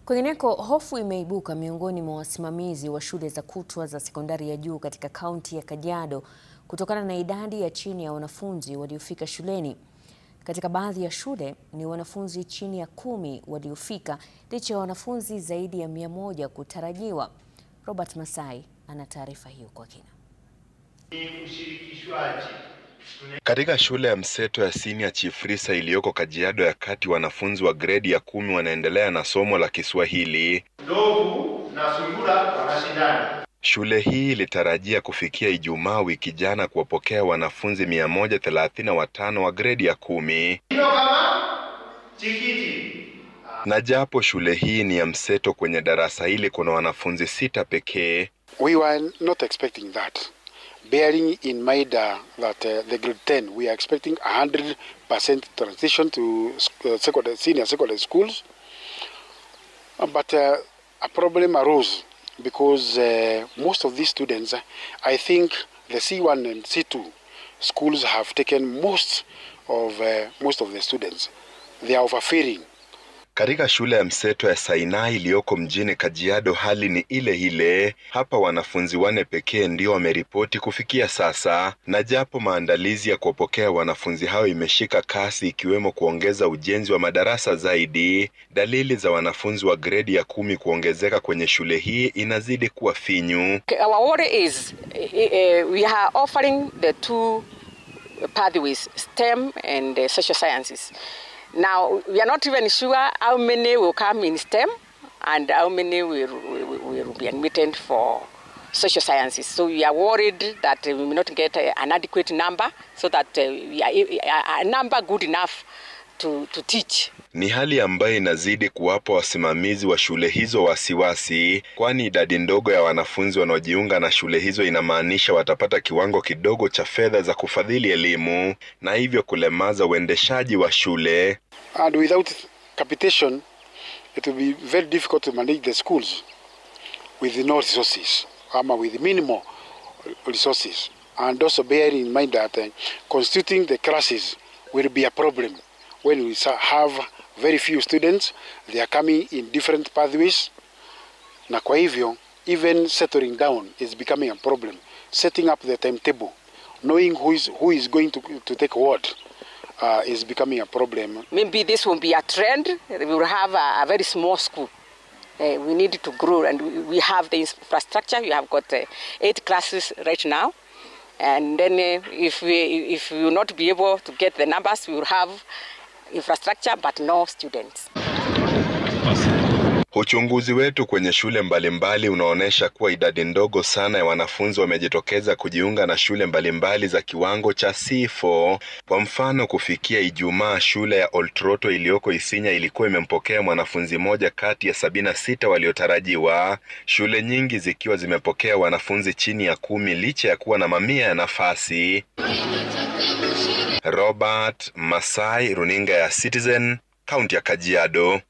Kwingineko, hofu imeibuka miongoni mwa wasimamizi wa shule za kutwa za sekondari ya juu katika kaunti ya Kajiado kutokana na idadi ya chini ya wanafunzi waliofika shuleni. Katika baadhi ya shule ni wanafunzi chini ya 10 waliofika licha ya wanafunzi zaidi ya 100 kutarajiwa. Robert Masai ana taarifa hiyo kwa kina. Katika shule ya mseto ya Senior Chief Risa iliyoko Kajiado ya Kati, wanafunzi wa gredi ya 10 wanaendelea na somo la Kiswahili. Ndovu na sungura wanashindana. Shule hii ilitarajia kufikia Ijumaa wiki jana kuwapokea wanafunzi 135 wa gredi ya 10. Na japo shule hii ni ya mseto, kwenye darasa hili kuna wanafunzi 6 pekee. We were not expecting that. Bearing in mind that the grade 10, we are expecting 100% transition to senior secondary schools. But a problem arose because most of these students, I think the C1 and C2 schools have taken most of the students. They are overfilling. Katika shule ya mseto ya Sainai iliyoko mjini Kajiado hali ni ile ile. Hapa wanafunzi 4 pekee ndio wameripoti kufikia sasa, na japo maandalizi ya kuwapokea wanafunzi hao imeshika kasi, ikiwemo kuongeza ujenzi wa madarasa zaidi, dalili za wanafunzi wa gredi ya 10 kuongezeka kwenye shule hii inazidi kuwa finyu. Our worry is we are offering the 2 pathways, STEM and social sciences. Now, we are not even sure how many will come in STEM and how many will be admitted for social sciences. So we are worried that we will not get an adequate number, so that we are a number good enough to teach. Ni hali ambayo inazidi kuwapa wasimamizi wa shule hizo wasiwasi, kwani idadi ndogo ya wanafunzi wanaojiunga na shule hizo inamaanisha watapata kiwango kidogo cha fedha za kufadhili elimu, na hivyo kulemaza uendeshaji wa shule. And without capitation, it will be very difficult to manage the schools with no resources, with minimal resources. And also bear in mind that constituting the classes will be a problem when we have very few students. They are coming in different pathways. Na kwa hivyo, even settling down is becoming a problem. Setting up the timetable, knowing who is going to take what, is becoming a problem. Maybe this will be a trend. We will have a very small school. We need to grow, and we have the infrastructure. We have got 8 classes right now. And then if we will not be able to get the numbers, we will have infrastructure but no students. Uchunguzi wetu kwenye shule mbalimbali unaonesha kuwa idadi ndogo sana ya wanafunzi wamejitokeza kujiunga na shule mbalimbali za kiwango cha C4. Kwa mfano, kufikia Ijumaa, shule ya Oltroto iliyoko Isinya ilikuwa imempokea mwanafunzi 1 kati ya 76 waliotarajiwa, shule nyingi zikiwa zimepokea wanafunzi chini ya 10 licha ya kuwa na mamia ya nafasi. Robert Masai, runinga ya Citizen, kaunti ya Kajiado.